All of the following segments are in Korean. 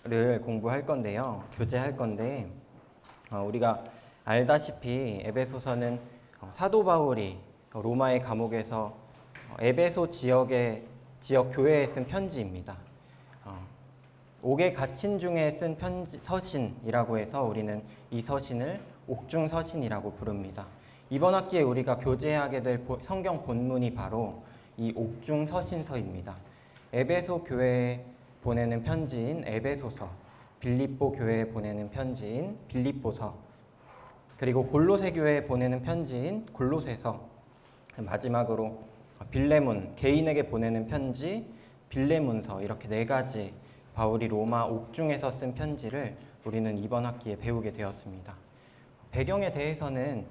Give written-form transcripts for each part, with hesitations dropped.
를 공부할 건데요. 교재할 건데 우리가 알다시피 에베소서는 사도 바울이 로마의 감옥에서 에베소 지역 교회에 쓴 편지입니다. 옥에 갇힌 중에 쓴 서신이라고 해서 우리는 이 서신을 옥중 서신이라고 부릅니다. 이번 학기에 우리가 교재하게 될 성경 본문이 바로 이 옥중 서신서입니다. 에베소 교회에 보내는 편지인 에베소서, 빌립보 교회에 보내는 편지인 빌립보서, 그리고 골로새 교회에 보내는 편지인 골로새서, 마지막으로 빌레몬, 개인에게 보내는 편지 빌레몬서, 이렇게 네 가지 바울이 로마 옥중에서 쓴 편지를 우리는 이번 학기에 배우게 되었습니다. 배경에 대해서는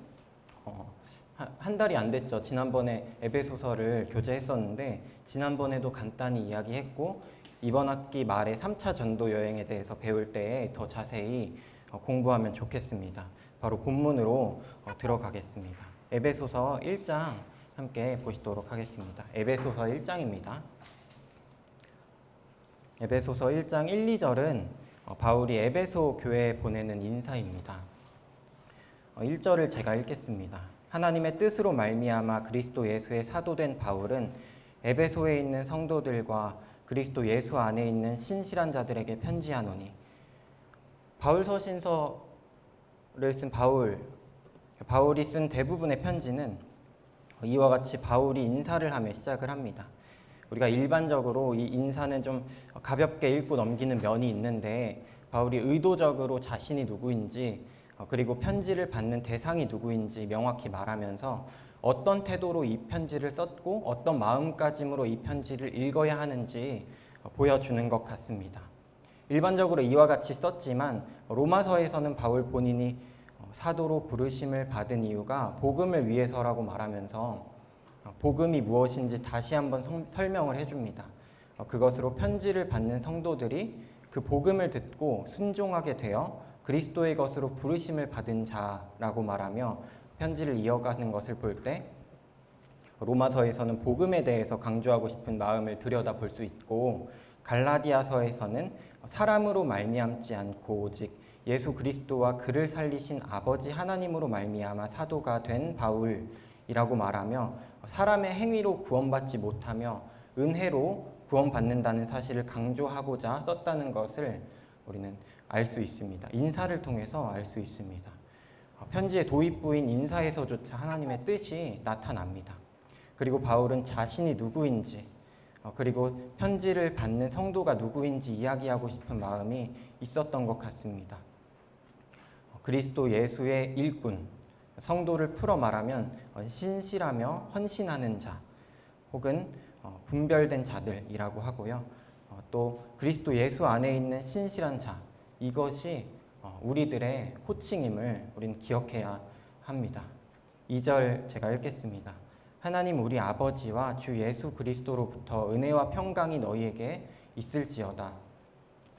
한 달이 안 됐죠. 지난번에 에베소서를 교재했었는데 지난번에도 간단히 이야기했고 이번 학기 말에 3차 전도 여행에 대해서 배울 때에 더 자세히 공부하면 좋겠습니다. 바로 본문으로 들어가겠습니다. 에베소서 1장 함께 보시도록 하겠습니다. 에베소서 1장입니다. 에베소서 1장 1, 2절은 바울이 에베소 교회에 보내는 인사입니다. 1절을 제가 읽겠습니다. 하나님의 뜻으로 말미암아 그리스도 예수의 사도된 바울은 에베소에 있는 성도들과 그리스도 예수 안에 있는 신실한 자들에게 편지하노니. 바울서신서를 쓴 바울이 쓴 대부분의 편지는 이와 같이 바울이 인사를 하며 시작을 합니다. 우리가 일반적으로 이 인사는 좀 가볍게 읽고 넘기는 면이 있는데 바울이 의도적으로 자신이 누구인지 그리고 편지를 받는 대상이 누구인지 명확히 말하면서 어떤 태도로 이 편지를 썼고 어떤 마음가짐으로 이 편지를 읽어야 하는지 보여주는 것 같습니다. 일반적으로 이와 같이 썼지만 로마서에서는 바울 본인이 사도로 부르심을 받은 이유가 복음을 위해서라고 말하면서 복음이 무엇인지 다시 한번 설명을 해줍니다. 그것으로 편지를 받는 성도들이 그 복음을 듣고 순종하게 되어 그리스도의 것으로 부르심을 받은 자라고 말하며 편지를 이어가는 것을 볼 때 로마서에서는 복음에 대해서 강조하고 싶은 마음을 들여다볼 수 있고 갈라디아서에서는 사람으로 말미암지 않고 오직 예수 그리스도와 그를 살리신 아버지 하나님으로 말미암아 사도가 된 바울이라고 말하며 사람의 행위로 구원받지 못하며 은혜로 구원받는다는 사실을 강조하고자 썼다는 것을 우리는 알 수 있습니다. 인사를 통해서 알 수 있습니다. 편지의 도입부인 인사에서조차 하나님의 뜻이 나타납니다. 그리고 바울은 자신이 누구인지 그리고 편지를 받는 성도가 누구인지 이야기하고 싶은 마음이 있었던 것 같습니다. 그리스도 예수의 일꾼, 성도를 풀어 말하면 신실하며 헌신하는 자 혹은 분별된 자들이라고 하고요. 또 그리스도 예수 안에 있는 신실한 자, 이것이 우리들의 호칭임을 우리는 기억해야 합니다. 2절 제가 읽겠습니다. 하나님 우리 아버지와 주 예수 그리스도로부터 은혜와 평강이 너희에게 있을지어다.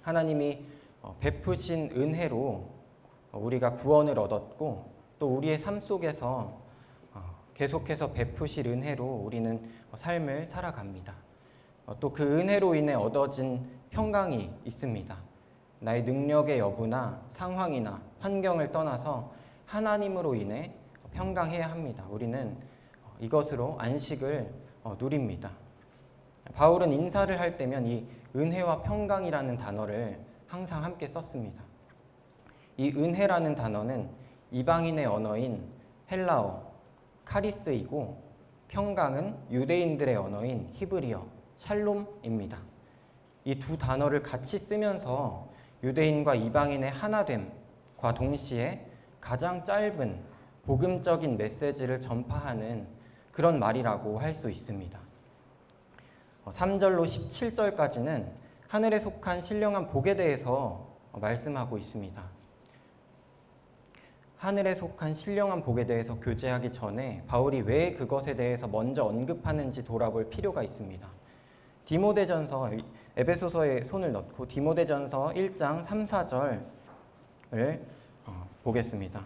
하나님이 베푸신 은혜로 우리가 구원을 얻었고 또 우리의 삶 속에서 계속해서 베푸실 은혜로 우리는 삶을 살아갑니다. 또 그 은혜로 인해 얻어진 평강이 있습니다. 나의 능력의 여부나 상황이나 환경을 떠나서 하나님으로 인해 평강해야 합니다. 우리는 이것으로 안식을 누립니다. 바울은 인사를 할 때면 이 은혜와 평강이라는 단어를 항상 함께 썼습니다. 이 은혜라는 단어는 이방인의 언어인 헬라어 카리스이고 평강은 유대인들의 언어인 히브리어 샬롬입니다. 이 두 단어를 같이 쓰면서 유대인과 이방인의 하나됨과 동시에 가장 짧은 복음적인 메시지를 전파하는 그런 말이라고 할 수 있습니다. 3절로 17절까지는 하늘에 속한 신령한 복에 대해서 말씀하고 있습니다. 하늘에 속한 신령한 복에 대해서 교제하기 전에 바울이 왜 그것에 대해서 먼저 언급하는지 돌아볼 필요가 있습니다. 디모데전서, 에베소서에 손을 넣고 디모데전서 1장 3, 4절을 보겠습니다.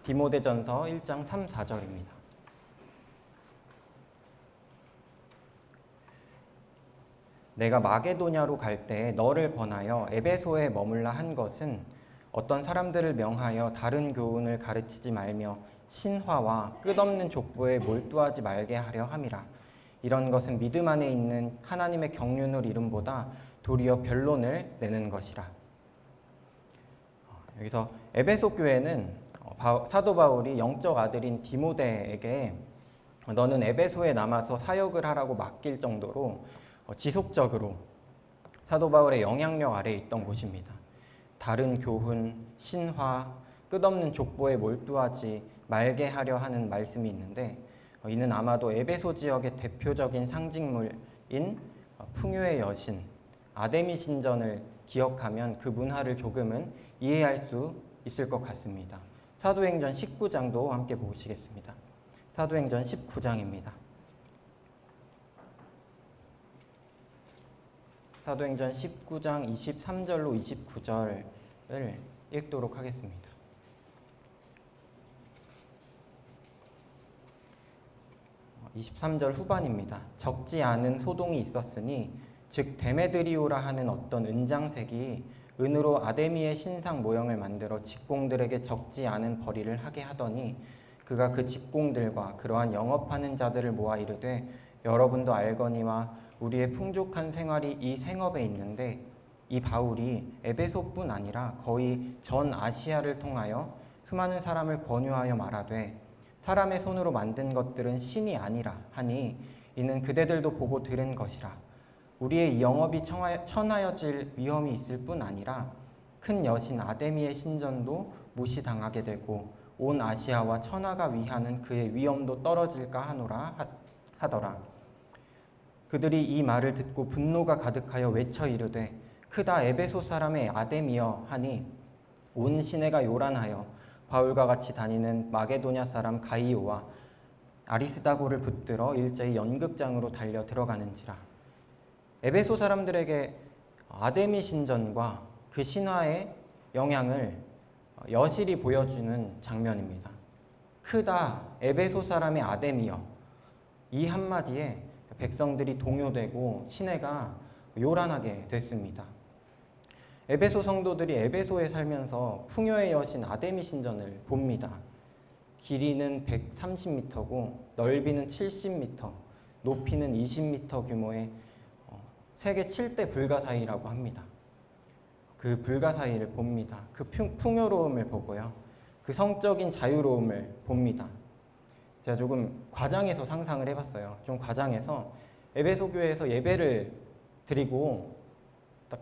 디모데전서 1장 3, 4절입니다. 내가 마게도냐로 갈 때 너를 권하여 에베소에 머물라 한 것은 어떤 사람들을 명하여 다른 교훈을 가르치지 말며 신화와 끝없는 족보에 몰두하지 말게 하려 함이라. 이런 것은 믿음 안에 있는 하나님의 경륜을 이름보다 도리어 변론을 내는 것이라. 여기서 에베소 교회는 사도 바울이 영적 아들인 디모데에게 너는 에베소에 남아서 사역을 하라고 맡길 정도로 지속적으로 사도 바울의 영향력 아래에 있던 곳입니다. 다른 교훈, 신화, 끝없는 족보에 몰두하지 말게 하려 하는 말씀이 있는데 이는 아마도 에베소 지역의 대표적인 상징물인 풍요의 여신 아데미 신전을 기억하면 그 문화를 조금은 이해할 수 있을 것 같습니다. 사도행전 19장도 함께 보시겠습니다. 사도행전 19장입니다. 사도행전 19장 23절로 29절을 읽도록 하겠습니다. 어, 23절 후반입니다. 적지 않은 소동이 있었으니 즉 데메드리오라 하는 어떤 은장색이 은으로 아데미의 신상 모형을 만들어 직공들에게 적지 않은 벌이를 하게 하더니 그가 그 직공들과 그러한 영업하는 자들을 모아 이르되 여러분도 알거니와 우리의 풍족한 생활이 이 생업에 있는데 이 바울이 에베소뿐 아니라 거의 전 아시아를 통하여 수많은 사람을 권유하여 말하되 사람의 손으로 만든 것들은 신이 아니라 하니 이는 그대들도 보고 들은 것이라. 우리의 영업이 천하여질 위험이 있을 뿐 아니라 큰 여신 아데미의 신전도 무시당하게 되고 온 아시아와 천하가 위하는 그의 위엄도 떨어질까 하더라. 그들이 이 말을 듣고 분노가 가득하여 외쳐 이르되 크다 에베소 사람의 아데미여 하니 온 시내가 요란하여 바울과 같이 다니는 마게도냐 사람 가이오와 아리스다고를 붙들어 일제히 연극장으로 달려 들어가는지라. 에베소 사람들에게 아데미 신전과 그 신화의 영향을 여실히 보여주는 장면입니다. 크다 에베소 사람의 아데미여, 이 한마디에 백성들이 동요되고 시내가 요란하게 됐습니다. 에베소 성도들이 에베소에 살면서 풍요의 여신 아데미 신전을 봅니다. 길이는 130m고 넓이는 70m, 높이는 20m 규모의 세계 7대 불가사의라고 합니다. 그 불가사의를 봅니다. 그 풍요로움을 보고요. 그 성적인 자유로움을 봅니다. 제가 조금 과장해서 상상을 해봤어요. 좀 과장해서 에베소 교회에서 예배를 드리고 딱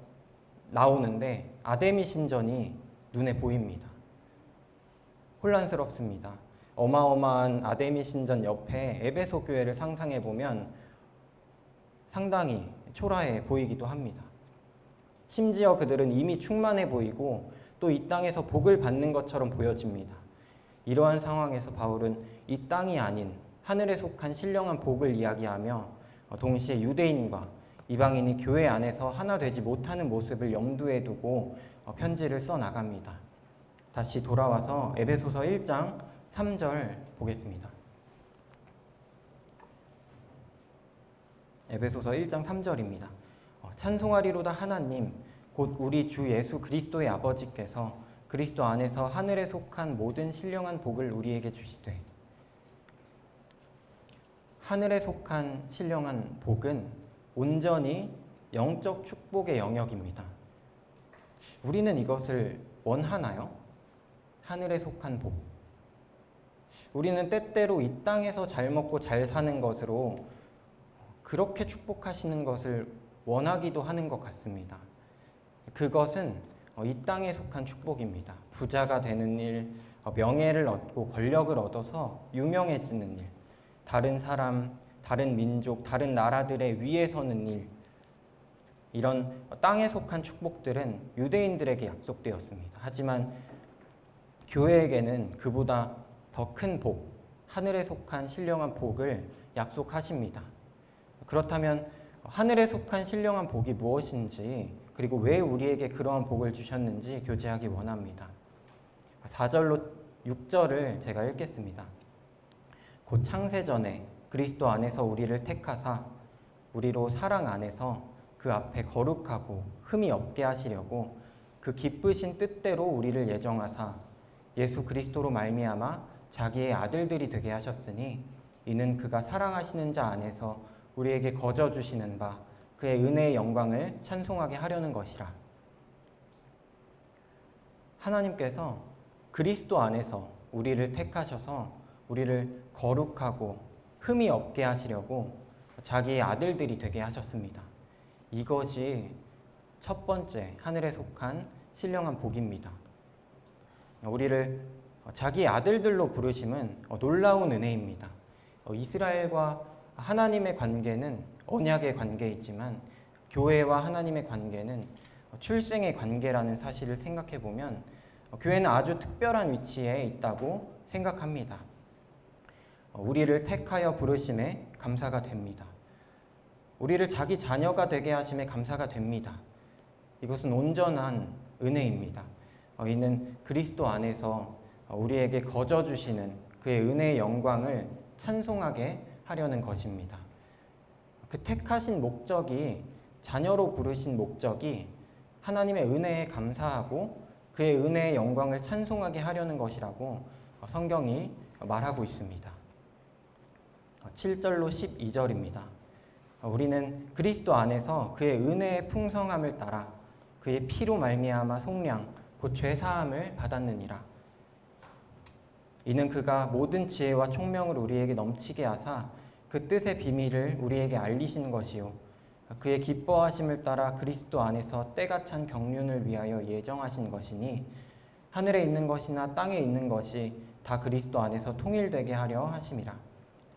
나오는데 아데미 신전이 눈에 보입니다. 혼란스럽습니다. 어마어마한 아데미 신전 옆에 에베소 교회를 상상해보면 상당히 초라해 보이기도 합니다. 심지어 그들은 이미 충만해 보이고 또 이 땅에서 복을 받는 것처럼 보여집니다. 이러한 상황에서 바울은 이 땅이 아닌 하늘에 속한 신령한 복을 이야기하며 동시에 유대인과 이방인이 교회 안에서 하나 되지 못하는 모습을 염두에 두고 편지를 써나갑니다. 다시 돌아와서 에베소서 1장 3절 보겠습니다. 에베소서 1장 3절입니다. 찬송하리로다 하나님 곧 우리 주 예수 그리스도의 아버지께서 그리스도 안에서 하늘에 속한 모든 신령한 복을 우리에게 주시되. 하늘에 속한 신령한 복은 온전히 영적 축복의 영역입니다. 우리는 이것을 원하나요? 하늘에 속한 복. 우리는 때때로 이 땅에서 잘 먹고 잘 사는 것으로 그렇게 축복하시는 것을 원하기도 하는 것 같습니다. 그것은 이 땅에 속한 축복입니다. 부자가 되는 일, 명예를 얻고 권력을 얻어서 유명해지는 일, 다른 사람, 다른 민족, 다른 나라들의 위에 서는 일, 이런 땅에 속한 축복들은 유대인들에게 약속되었습니다. 하지만 교회에게는 그보다 더 큰 복, 하늘에 속한 신령한 복을 약속하십니다. 그렇다면 하늘에 속한 신령한 복이 무엇인지, 그리고 왜 우리에게 그러한 복을 주셨는지 교제하기 원합니다. 4절로 6절을 제가 읽겠습니다. 곧 창세전에 그리스도 안에서 우리를 택하사 우리로 사랑 안에서 그 앞에 거룩하고 흠이 없게 하시려고 그 기쁘신 뜻대로 우리를 예정하사 예수 그리스도로 말미암아 자기의 아들들이 되게 하셨으니 이는 그가 사랑하시는 자 안에서 우리에게 거저 주시는 바 그의 은혜의 영광을 찬송하게 하려는 것이라. 하나님께서 그리스도 안에서 우리를 택하셔서 우리를 거룩하고 흠이 없게 하시려고 자기의 아들들이 되게 하셨습니다. 이것이 첫 번째 하늘에 속한 신령한 복입니다. 우리를 자기의 아들들로 부르심은 놀라운 은혜입니다. 이스라엘과 하나님의 관계는 언약의 관계이지만 교회와 하나님의 관계는 출생의 관계라는 사실을 생각해 보면 교회는 아주 특별한 위치에 있다고 생각합니다. 우리를 택하여 부르심에 감사가 됩니다. 우리를 자기 자녀가 되게 하심에 감사가 됩니다. 이것은 온전한 은혜입니다. 이는 그리스도 안에서 우리에게 거저 주시는 그의 은혜의 영광을 찬송하게 하려는 것입니다. 그 택하신 목적이, 자녀로 부르신 목적이 하나님의 은혜에 감사하고 그의 은혜의 영광을 찬송하게 하려는 것이라고 성경이 말하고 있습니다. 7절로 12절입니다. 우리는 그리스도 안에서 그의 은혜의 풍성함을 따라 그의 피로 말미암아 속량 곧 죄사함을 받았느니라. 이는 그가 모든 지혜와 총명을 우리에게 넘치게 하사 그 뜻의 비밀을 우리에게 알리신 것이요 그의 기뻐하심을 따라 그리스도 안에서 때가 찬 경륜을 위하여 예정하신 것이니 하늘에 있는 것이나 땅에 있는 것이 다 그리스도 안에서 통일되게 하려 하심이라.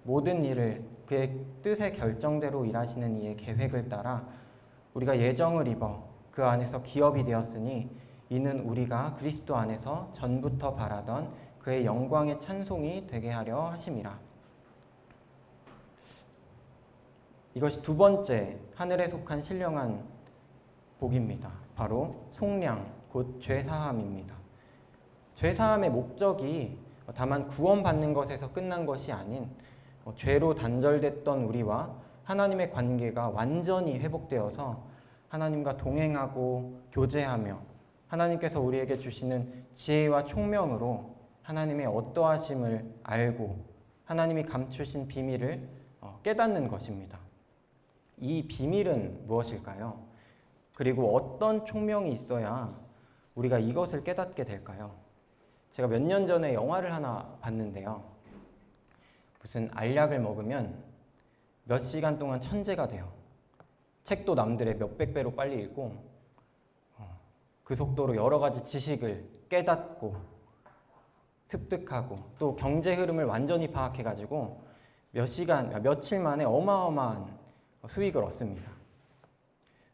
모든 일을 그의 뜻의 결정대로 일하시는 이의 계획을 따라 우리가 예정을 입어 그 안에서 기업이 되었으니 이는 우리가 그리스도 안에서 전부터 바라던 그의 영광의 찬송이 되게 하려 하심이라. 이것이 두 번째 하늘에 속한 신령한 복입니다. 바로 속량, 곧 죄사함입니다. 죄사함의 목적이 다만 구원받는 것에서 끝난 것이 아닌 죄로 단절됐던 우리와 하나님의 관계가 완전히 회복되어서 하나님과 동행하고 교제하며 하나님께서 우리에게 주시는 지혜와 총명으로 하나님의 어떠하심을 알고 하나님이 감추신 비밀을 깨닫는 것입니다. 이 비밀은 무엇일까요? 그리고 어떤 총명이 있어야 우리가 이것을 깨닫게 될까요? 제가 몇 년 전에 영화를 하나 봤는데요. 무슨 알약을 먹으면 몇 시간 동안 천재가 돼요. 책도 남들의 몇백 배로 빨리 읽고 그 속도로 여러 가지 지식을 깨닫고 습득하고 또 경제 흐름을 완전히 파악해가지고 며칠 만에 어마어마한 수익을 얻습니다.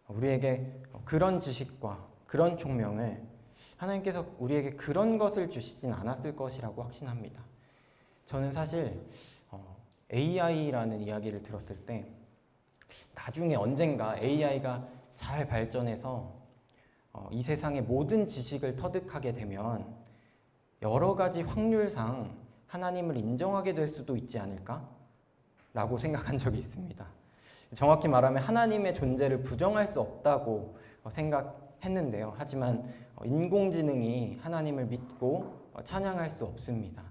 우리에게 그런 지식과 그런 총명을 하나님께서 우리에게 그런 것을 주시진 않았을 것이라고 확신합니다. 저는 사실 AI라는 이야기를 들었을 때 나중에 언젠가 AI가 잘 발전해서 이 세상의 모든 지식을 터득하게 되면 여러 가지 확률상 하나님을 인정하게 될 수도 있지 않을까? 라고 생각한 적이 있습니다. 정확히 말하면 하나님의 존재를 부정할 수 없다고 생각했는데요. 하지만 인공지능이 하나님을 믿고 찬양할 수 없습니다.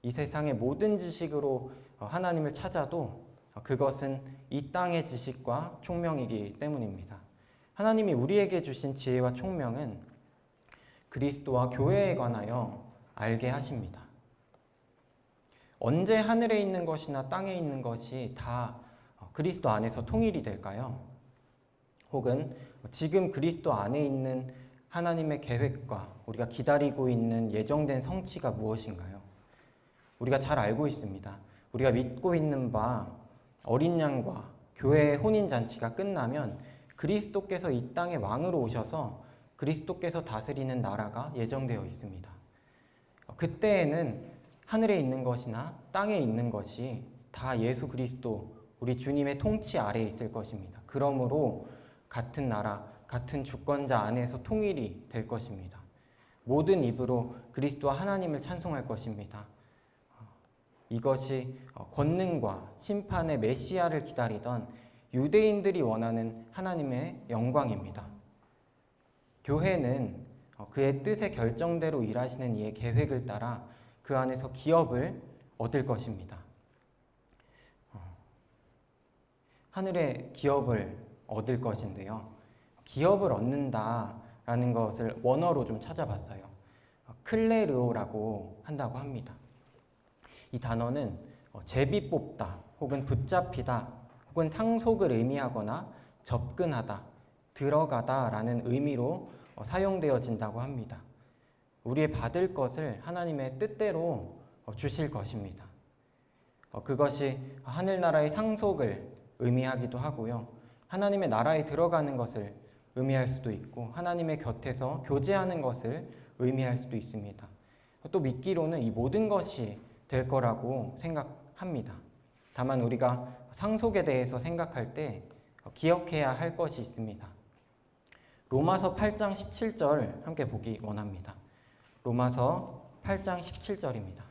이 세상의 모든 지식으로 하나님을 찾아도 그것은 이 땅의 지식과 총명이기 때문입니다. 하나님이 우리에게 주신 지혜와 총명은 그리스도와 교회에 관하여 알게 하십니다. 언제 하늘에 있는 것이나 땅에 있는 것이 다 그리스도 안에서 통일이 될까요? 혹은 지금 그리스도 안에 있는 하나님의 계획과 우리가 기다리고 있는 예정된 성취가 무엇인가요? 우리가 잘 알고 있습니다. 우리가 믿고 있는 바 어린 양과 교회의 혼인잔치가 끝나면 그리스도께서 이 땅에 왕으로 오셔서 그리스도께서 다스리는 나라가 예정되어 있습니다. 그때에는 하늘에 있는 것이나 땅에 있는 것이 다 예수 그리스도 우리 주님의 통치 아래에 있을 것입니다. 그러므로 같은 나라, 같은 주권자 안에서 통일이 될 것입니다. 모든 입으로 그리스도와 하나님을 찬송할 것입니다. 이것이 권능과 심판의 메시아를 기다리던 유대인들이 원하는 하나님의 영광입니다. 교회는 그의 뜻의 결정대로 일하시는 이의 계획을 따라 그 안에서 기업을 얻을 것입니다. 하늘의 기업을 얻을 것인데요. 기업을 얻는다라는 것을 원어로 좀 찾아봤어요. 클레르오라고 한다고 합니다. 이 단어는 제비 뽑다, 혹은 붙잡히다, 혹은 상속을 의미하거나 접근하다, 들어가다라는 의미로 사용되어진다고 합니다. 우리의 받을 것을 하나님의 뜻대로 주실 것입니다. 그것이 하늘나라의 상속을 의미하기도 하고요. 하나님의 나라에 들어가는 것을 의미할 수도 있고 하나님의 곁에서 교제하는 것을 의미할 수도 있습니다. 또 믿기로는 이 모든 것이 될 거라고 생각합니다. 다만 우리가 상속에 대해서 생각할 때 기억해야 할 것이 있습니다. 로마서 8장 17절 함께 보기 원합니다. 로마서 8장 17절입니다.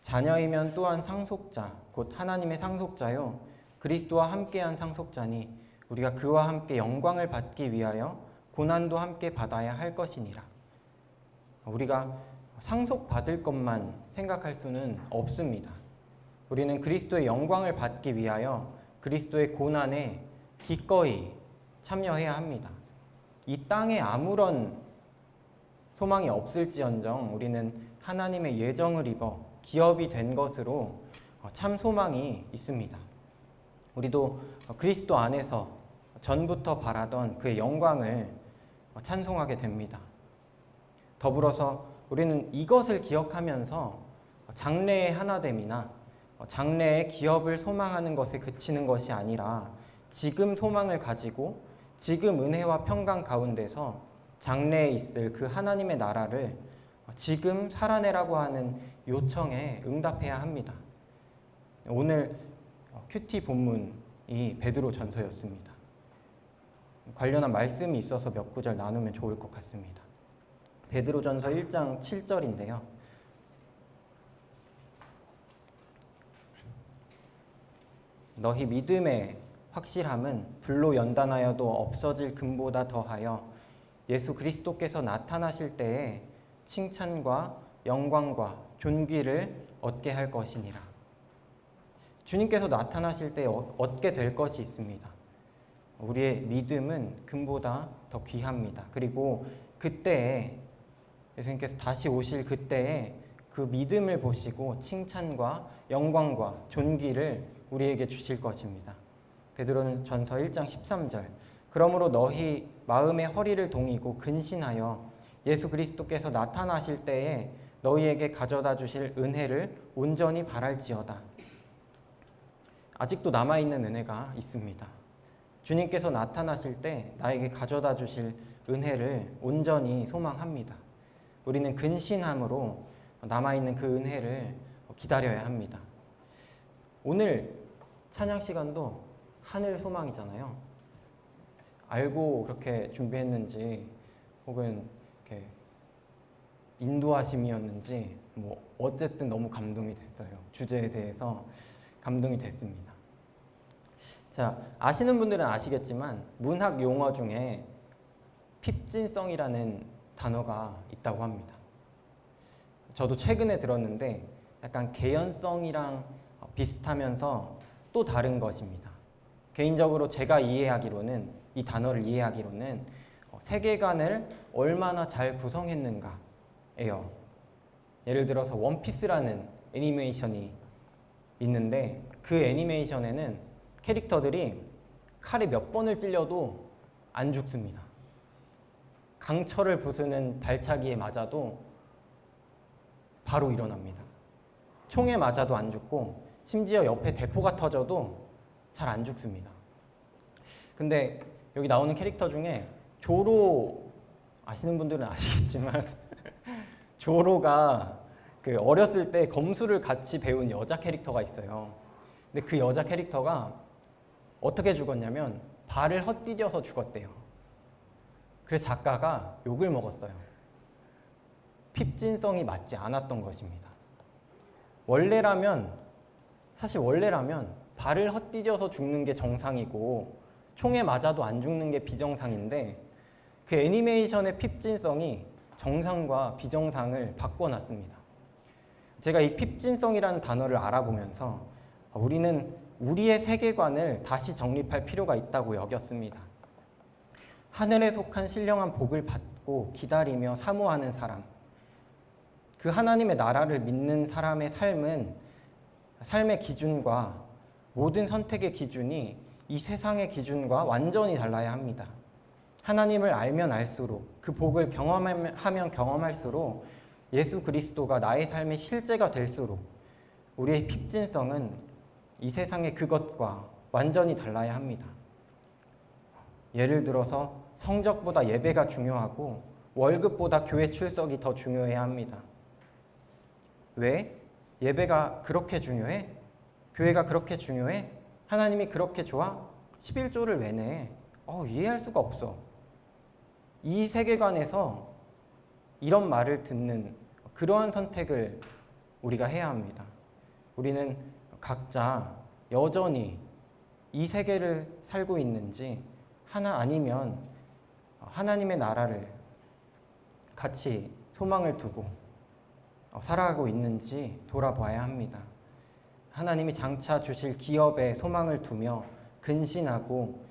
자녀이면 또한 상속자, 곧 하나님의 상속자요 그리스도와 함께한 상속자니 우리가 그와 함께 영광을 받기 위하여 고난도 함께 받아야 할 것이니라. 우리가 상속받을 것만 생각할 수는 없습니다. 우리는 그리스도의 영광을 받기 위하여 그리스도의 고난에 기꺼이 참여해야 합니다. 이 땅에 아무런 소망이 없을지언정 우리는 하나님의 예정을 입어 기업이 된 것으로 참 소망이 있습니다. 우리도 그리스도 안에서 전부터 바라던 그의 영광을 찬송하게 됩니다. 더불어서 우리는 이것을 기억하면서 장래의 하나됨이나 장래의 기업을 소망하는 것에 그치는 것이 아니라 지금 소망을 가지고 지금 은혜와 평강 가운데서 장래에 있을 그 하나님의 나라를 지금 살아내라고 하는 요청에 응답해야 합니다. 오늘 큐티 본문이 베드로 전서였습니다. 관련한 말씀이 있어서 몇 구절 나누면 좋을 것 같습니다. 베드로 전서 1장 7절인데요. 너희 믿음의 확실함은 불로 연단하여도 없어질 금보다 더하여 예수 그리스도께서 나타나실 때에 칭찬과 영광과 존귀를 얻게 할 것이니라. 주님께서 나타나실 때 얻게 될 것이 있습니다. 우리의 믿음은 금보다 더 귀합니다. 그리고 그때에 예수님께서 다시 오실 그때에 그 믿음을 보시고 칭찬과 영광과 존귀를 우리에게 주실 것입니다. 베드로 전서 1장 13절 그러므로 너희 마음의 허리를 동이고 근신하여 예수 그리스도께서 나타나실 때에 너희에게 가져다 주실 은혜를 온전히 바랄지어다. 아직도 남아있는 은혜가 있습니다. 주님께서 나타나실 때 나에게 가져다 주실 은혜를 온전히 소망합니다. 우리는 근신함으로 남아있는 그 은혜를 기다려야 합니다. 오늘 찬양 시간도 하늘 소망이잖아요. 알고 그렇게 준비했는지 혹은 이렇게 인도하심이었는지 어쨌든 너무 감동이 됐어요. 주제에 대해서 감동이 됐습니다. 자, 아시는 분들은 아시겠지만 문학 용어 중에 핍진성이라는 단어가 있다고 합니다. 저도 최근에 들었는데 약간 개연성이랑 비슷하면서 또 다른 것입니다. 개인적으로 제가 이해하기로는 이 단어를 이해하기로는 세계관을 얼마나 잘 구성했는가예요. 예를 들어서 원피스라는 애니메이션이 있는데 그 애니메이션에는 캐릭터들이 칼에 몇 번을 찔려도 안 죽습니다. 강철을 부수는 발차기에 맞아도 바로 일어납니다. 총에 맞아도 안 죽고 심지어 옆에 대포가 터져도 잘 안 죽습니다. 근데 여기 나오는 캐릭터 중에 조로 아시는 분들은 아시겠지만 조로가 그 어렸을 때 검술을 같이 배운 여자 캐릭터가 있어요. 근데 그 여자 캐릭터가 어떻게 죽었냐면 발을 헛디뎌서 죽었대요. 그래서 작가가 욕을 먹었어요. 핍진성이 맞지 않았던 것입니다. 원래라면 발을 헛디뎌서 죽는 게 정상이고 총에 맞아도 안 죽는 게 비정상인데 그 애니메이션의 핍진성이 정상과 비정상을 바꿔놨습니다. 제가 이 핍진성이라는 단어를 알아보면서 우리는 우리의 세계관을 다시 정립할 필요가 있다고 여겼습니다. 하늘에 속한 신령한 복을 받고 기다리며 사모하는 사람, 그 하나님의 나라를 믿는 사람의 삶의 기준과 모든 선택의 기준이 이 세상의 기준과 완전히 달라야 합니다. 하나님을 알면 알수록 그 복을 경험하면 경험할수록 예수 그리스도가 나의 삶의 실제가 될수록 우리의 핍진성은 이 세상의 그것과 완전히 달라야 합니다. 예를 들어서 성적보다 예배가 중요하고 월급보다 교회 출석이 더 중요해야 합니다. 왜? 예배가 그렇게 중요해? 교회가 그렇게 중요해? 하나님이 그렇게 좋아? 11조를 왜 내? 이해할 수가 없어. 이 세계관에서 이런 말을 듣는 그러한 선택을 우리가 해야 합니다. 우리는 각자 여전히 이 세계를 살고 있는지 아니면 하나님의 나라를 같이 소망을 두고 살아가고 있는지 돌아봐야 합니다. 하나님이 장차 주실 기업에 소망을 두며 근신하고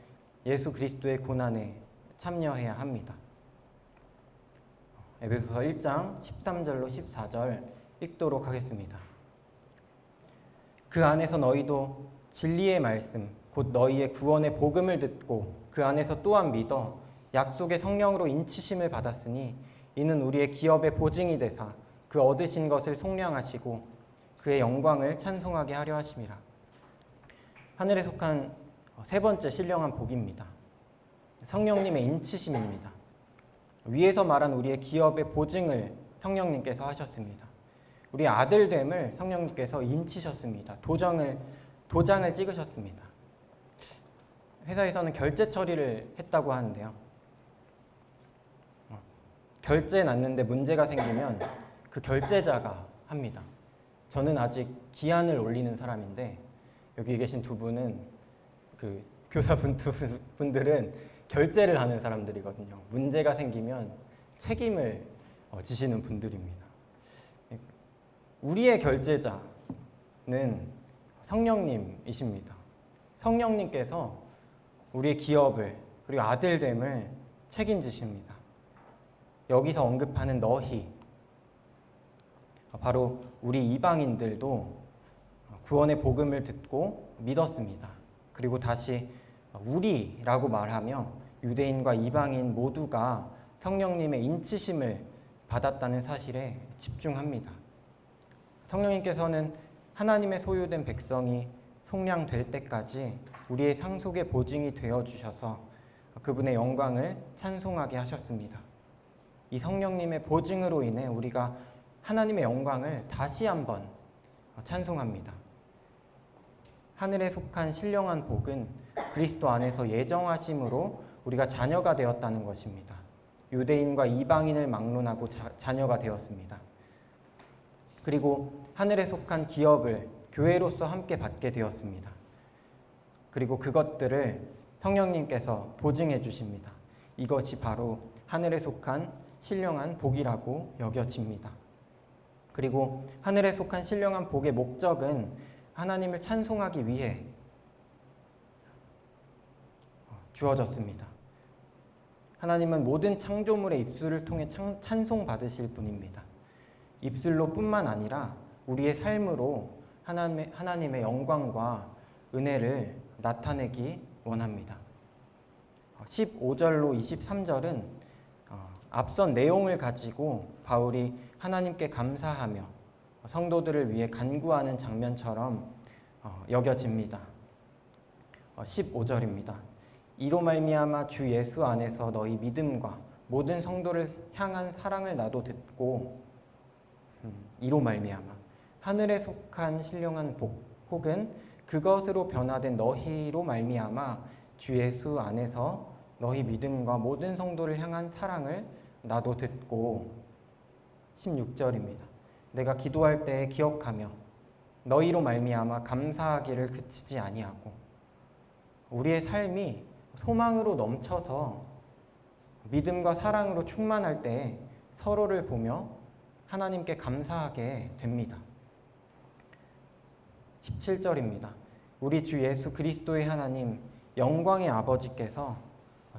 예수 그리스도의 고난에 참여해야 합니다. 에베소서 1장 13절로 14절 읽도록 하겠습니다. 그 안에서 너희도 진리의 말씀 곧 너희의 구원의 복음을 듣고 그 안에서 또한 믿어 약속의 성령으로 인치심을 받았으니 이는 우리의 기업의 보증이 되사 그 얻으신 것을 속량하시고 그의 영광을 찬송하게 하려 하심이라. 하늘에 속한 세 번째 신령한 복입니다. 성령님의 인치심입니다. 위에서 말한 우리의 기업의 보증을 성령님께서 하셨습니다. 우리의 아들됨을 성령님께서 인치셨습니다. 도장을 찍으셨습니다. 회사에서는 결제 처리를 했다고 하는데요. 결제 났는데 문제가 생기면 그 결제자가 합니다. 저는 아직 기한을 올리는 사람인데 여기 계신 두 분은 그 교사분들은 결제를 하는 사람들이거든요. 문제가 생기면 책임을 지시는 분들입니다. 우리의 결제자는 성령님이십니다. 성령님께서 우리의 기업을 그리고 아들됨을 책임지십니다. 여기서 언급하는 너희, 바로 우리 이방인들도 구원의 복음을 듣고 믿었습니다. 그리고 다시 우리라고 말하며 유대인과 이방인 모두가 성령님의 인치심을 받았다는 사실에 집중합니다. 성령님께서는 하나님의 소유된 백성이 속량될 때까지 우리의 상속의 보증이 되어주셔서 그분의 영광을 찬송하게 하셨습니다. 이 성령님의 보증으로 인해 우리가 하나님의 영광을 다시 한번 찬송합니다. 하늘에 속한 신령한 복은 그리스도 안에서 예정하심으로 우리가 자녀가 되었다는 것입니다. 유대인과 이방인을 막론하고 자녀가 되었습니다. 그리고 하늘에 속한 기업을 교회로서 함께 받게 되었습니다. 그리고 그것들을 성령님께서 보증해 주십니다. 이것이 바로 하늘에 속한 신령한 복이라고 여겨집니다. 그리고 하늘에 속한 신령한 복의 목적은 하나님을 찬송하기 위해 주어졌습니다. 하나님은 모든 창조물의 입술을 통해 찬송 받으실 분입니다. 입술로 뿐만 아니라 우리의 삶으로 하나님의 영광과 은혜를 나타내기 원합니다. 15절로 23절은 앞선 내용을 가지고 바울이 하나님께 감사하며 성도들을 위해 간구하는 장면처럼 여겨집니다. 15절입니다. 이로 말미암아 주 예수 안에서 너희 믿음과 모든 성도를 향한 사랑을 나도 듣고 이로 말미암아 하늘에 속한 신령한 복 혹은 그것으로 변화된 너희로 말미암아 주 예수 안에서 너희 믿음과 모든 성도를 향한 사랑을 나도 듣고 16절입니다. 내가 기도할 때 기억하며 너희로 말미암아 감사하기를 그치지 아니하고. 우리의 삶이 소망으로 넘쳐서 믿음과 사랑으로 충만할 때 서로를 보며 하나님께 감사하게 됩니다. 17절입니다. 우리 주 예수 그리스도의 하나님 영광의 아버지께서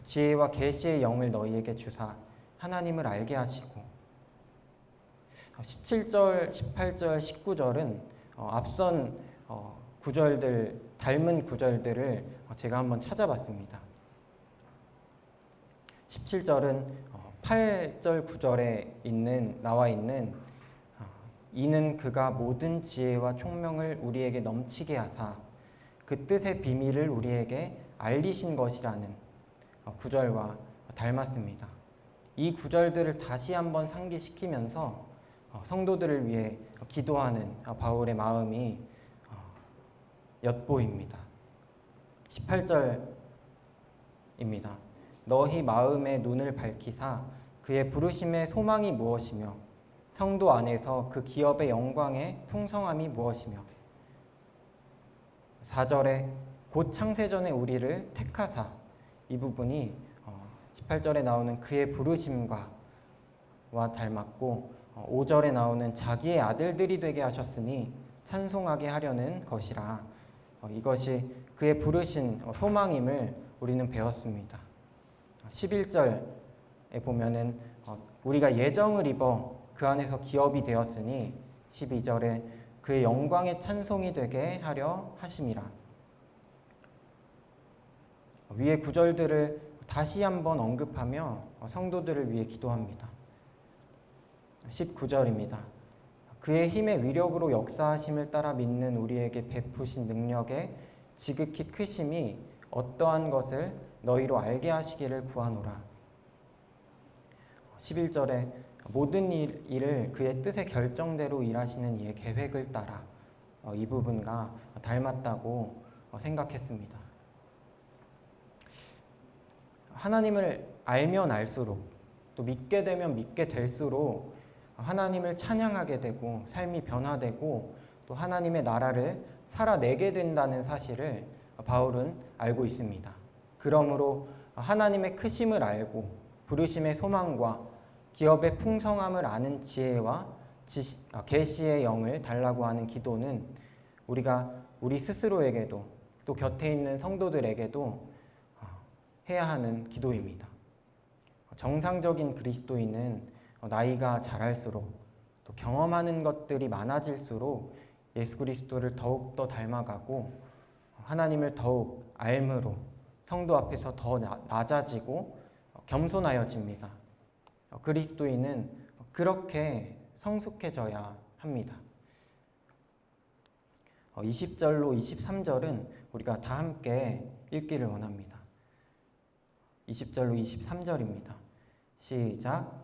지혜와 계시의 영을 너희에게 주사 하나님을 알게 하시고. 17절, 18절, 19절은 앞선 구절들, 닮은 구절들을 제가 한번 찾아봤습니다. 17절은 8절, 9절에 나와 있는 이는 그가 모든 지혜와 총명을 우리에게 넘치게 하사 그 뜻의 비밀을 우리에게 알리신 것이라는 구절과 닮았습니다. 이 구절들을 다시 한번 상기시키면서 성도들을 위해 기도하는 바울의 마음이 엿보입니다. 18절입니다. 너희 마음의 눈을 밝히사 그의 부르심의 소망이 무엇이며 성도 안에서 그 기업의 영광의 풍성함이 무엇이며. 4절에 곧 창세전에 우리를 택하사, 이 부분이 18절에 나오는 그의 부르심과 닮았고 5절에 나오는 자기의 아들들이 되게 하셨으니 찬송하게 하려는 것이라. 이것이 그의 부르신 소망임을 우리는 배웠습니다. 11절에 보면은 우리가 예정을 입어 그 안에서 기업이 되었으니 12절에 그의 영광의 찬송이 되게 하려 하심이라. 위의 구절들을 다시 한번 언급하며 성도들을 위해 기도합니다. 19절입니다. 그의 힘의 위력으로 역사하심을 따라 믿는 우리에게 베푸신 능력의 지극히 크심이 어떠한 것을 너희로 알게 하시기를 구하노라. 11절에 모든 일을 그의 뜻의 결정대로 일하시는 이의 계획을 따라, 이 부분과 닮았다고 생각했습니다. 하나님을 알면 알수록, 또 믿게 되면 믿게 될수록 하나님을 찬양하게 되고 삶이 변화되고 또 하나님의 나라를 살아내게 된다는 사실을 바울은 알고 있습니다. 그러므로 하나님의 크심을 알고 부르심의 소망과 기업의 풍성함을 아는 지혜와 계시의 영을 달라고 하는 기도는 우리 스스로에게도 또 곁에 있는 성도들에게도 해야 하는 기도입니다. 정상적인 그리스도인은 나이가 자랄수록 또 경험하는 것들이 많아질수록 예수 그리스도를 더욱더 닮아가고 하나님을 더욱 알므로 성도 앞에서 더 낮아지고 겸손하여집니다. 그리스도인은 그렇게 성숙해져야 합니다. 20절로 23절은 우리가 다 함께 읽기를 원합니다. 20절로 23절입니다. 시작.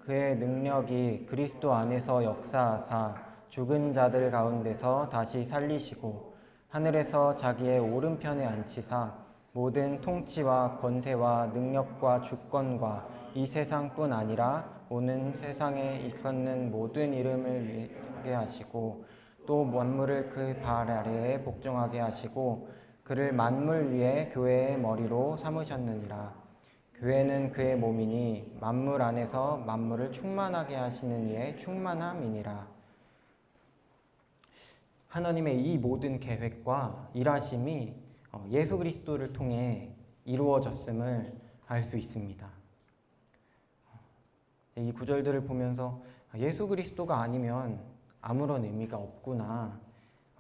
그의 능력이 그리스도 안에서 역사하사 죽은 자들 가운데서 다시 살리시고 하늘에서 자기의 오른편에 앉히사 모든 통치와 권세와 능력과 주권과 이 세상뿐 아니라 오는 세상에 일컫는 모든 이름을 위하게 하시고 또 만물을 그 발 아래에 복종하게 하시고 그를 만물 위에 교회의 머리로 삼으셨느니라. 교회는 그의 몸이니 만물 안에서 만물을 충만하게 하시는 이의 충만함이니라. 하나님의 이 모든 계획과 일하심이 예수 그리스도를 통해 이루어졌음을 알 수 있습니다. 이 구절들을 보면서 예수 그리스도가 아니면 아무런 의미가 없구나.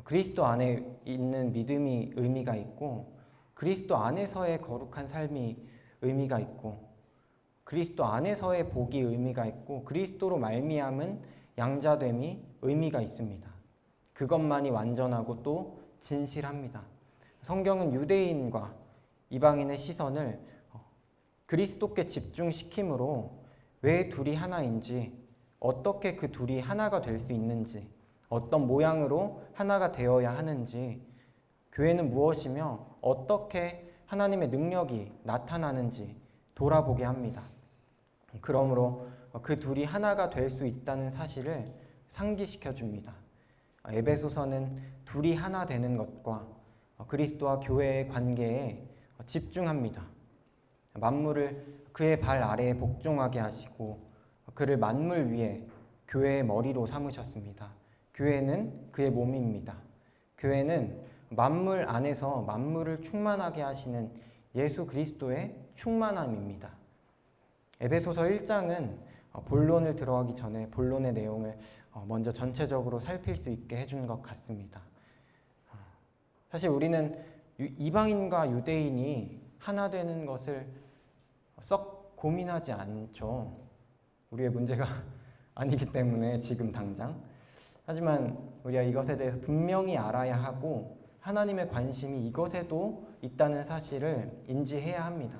그리스도 안에 있는 믿음이 의미가 있고 그리스도 안에서의 거룩한 삶이 의미가 있고 그리스도 안에서의 복이 의미가 있고 그리스도로 말미암은 양자됨이 의미가 있습니다. 그것만이 완전하고 또 진실합니다. 성경은 유대인과 이방인의 시선을 그리스도께 집중시키므로 왜 둘이 하나인지, 어떻게 그 둘이 하나가 될 수 있는지, 어떤 모양으로 하나가 되어야 하는지, 교회는 무엇이며 어떻게 하나님의 능력이 나타나는지 돌아보게 합니다. 그러므로 그 둘이 하나가 될 수 있다는 사실을 상기시켜 줍니다. 에베소서는 둘이 하나 되는 것과 그리스도와 교회의 관계에 집중합니다. 만물을 그의 발 아래에 복종하게 하시고 그를 만물 위에 교회의 머리로 삼으셨습니다. 교회는 그의 몸입니다. 교회는 만물 안에서 만물을 충만하게 하시는 예수 그리스도의 충만함입니다. 에베소서 1장은 본론을 들어가기 전에 본론의 내용을 먼저 전체적으로 살필 수 있게 해준 것 같습니다. 사실 우리는 이방인과 유대인이 하나 되는 것을 썩 고민하지 않죠. 우리의 문제가 아니기 때문에 지금 당장. 하지만 우리가 이것에 대해서 분명히 알아야 하고 하나님의 관심이 이것에도 있다는 사실을 인지해야 합니다.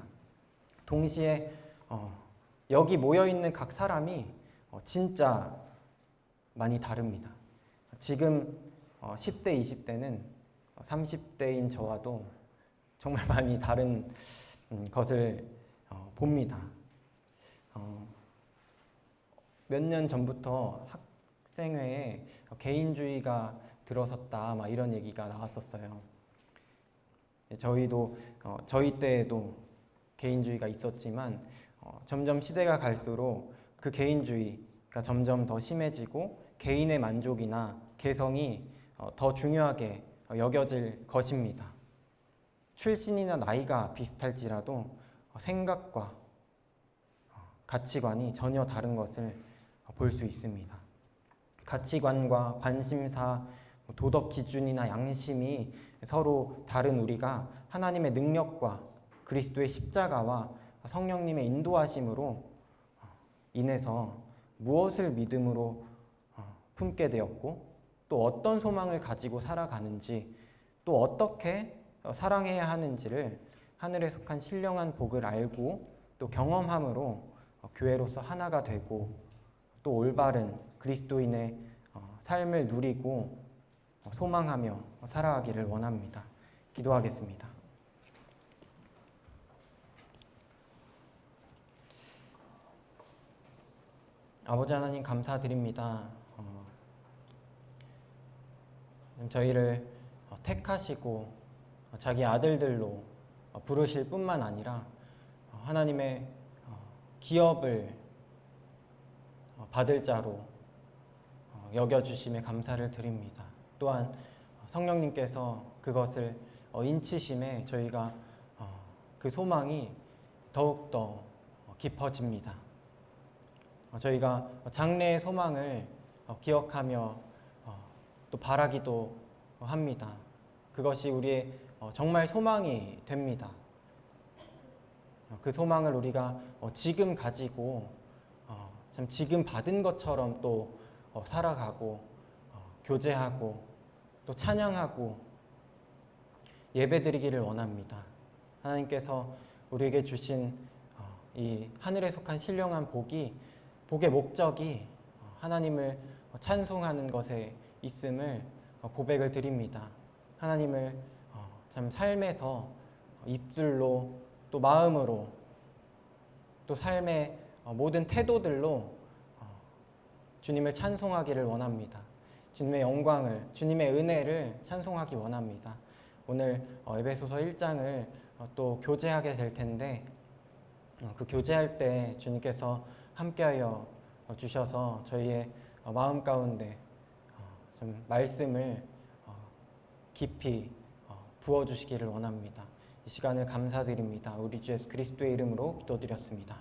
동시에 여기 모여있는 각 사람이 진짜 많이 다릅니다. 지금 10대, 20대는 30대인 저와도 정말 많이 다른 것을 봅니다. 몇 년 전부터 학생회에 개인주의가 들어섰다 막 이런 얘기가 나왔었어요. 저희도 저희 때에도 개인주의가 있었지만 점점 시대가 갈수록 그 개인주의가 점점 더 심해지고 개인의 만족이나 개성이 더 중요하게 여겨질 것입니다. 출신이나 나이가 비슷할지라도 생각과 가치관이 전혀 다른 것을 볼 수 있습니다. 가치관과 관심사, 도덕 기준이나 양심이 서로 다른 우리가 하나님의 능력과 그리스도의 십자가와 성령님의 인도하심으로 인해서 무엇을 믿음으로 품게 되었고 또 어떤 소망을 가지고 살아가는지 또 어떻게 사랑해야 하는지를 하늘에 속한 신령한 복을 알고 또 경험함으로 교회로서 하나가 되고 또 올바른 그리스도인의 삶을 누리고 소망하며 살아가기를 원합니다. 기도하겠습니다. 아버지 하나님 감사드립니다. 저희를 택하시고 자기 아들들로 부르실 뿐만 아니라 하나님의 기업을 받을 자로 여겨주심에 감사를 드립니다. 또한 성령님께서 그것을 인치심에 저희가 그 소망이 더욱더 깊어집니다. 저희가 장래의 소망을 기억하며 또 바라기도 합니다. 그것이 우리의 정말 소망이 됩니다. 그 소망을 우리가 지금 가지고 참 지금 받은 것처럼 또 살아가고 교제하고 또 찬양하고 예배드리기를 원합니다. 하나님께서 우리에게 주신 이 하늘에 속한 신령한 복의 목적이 하나님을 찬송하는 것에 있음을 고백을 드립니다. 하나님을 참 삶에서 입술로 또 마음으로 또 삶의 모든 태도들로 주님을 찬송하기를 원합니다. 주님의 영광을, 주님의 은혜를 찬송하기 원합니다. 오늘 에베소서 1장을 또 교제하게 될 텐데 그 교제할 때 주님께서 함께하여 주셔서 저희의 마음 가운데 좀 말씀을 깊이 부어주시기를 원합니다. 이 시간을 감사드립니다. 우리 주 예수 그리스도의 이름으로 기도드렸습니다.